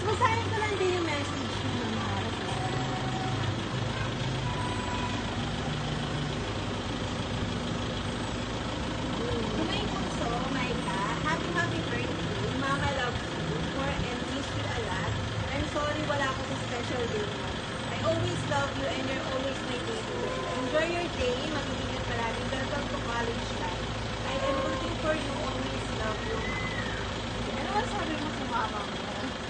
basahin ko lang din yung message mo ng mahal. May puso, Maika, happy birthday. Mama loves you more and miss you a lot. I'm sorry wala ako sa special day mo. I always love you and you're always my baby girl. Enjoy your day, mag-ingat palagi. Welcome to college life. I am rooting for you, always love you. Ano ba sabi mo sa mama mo?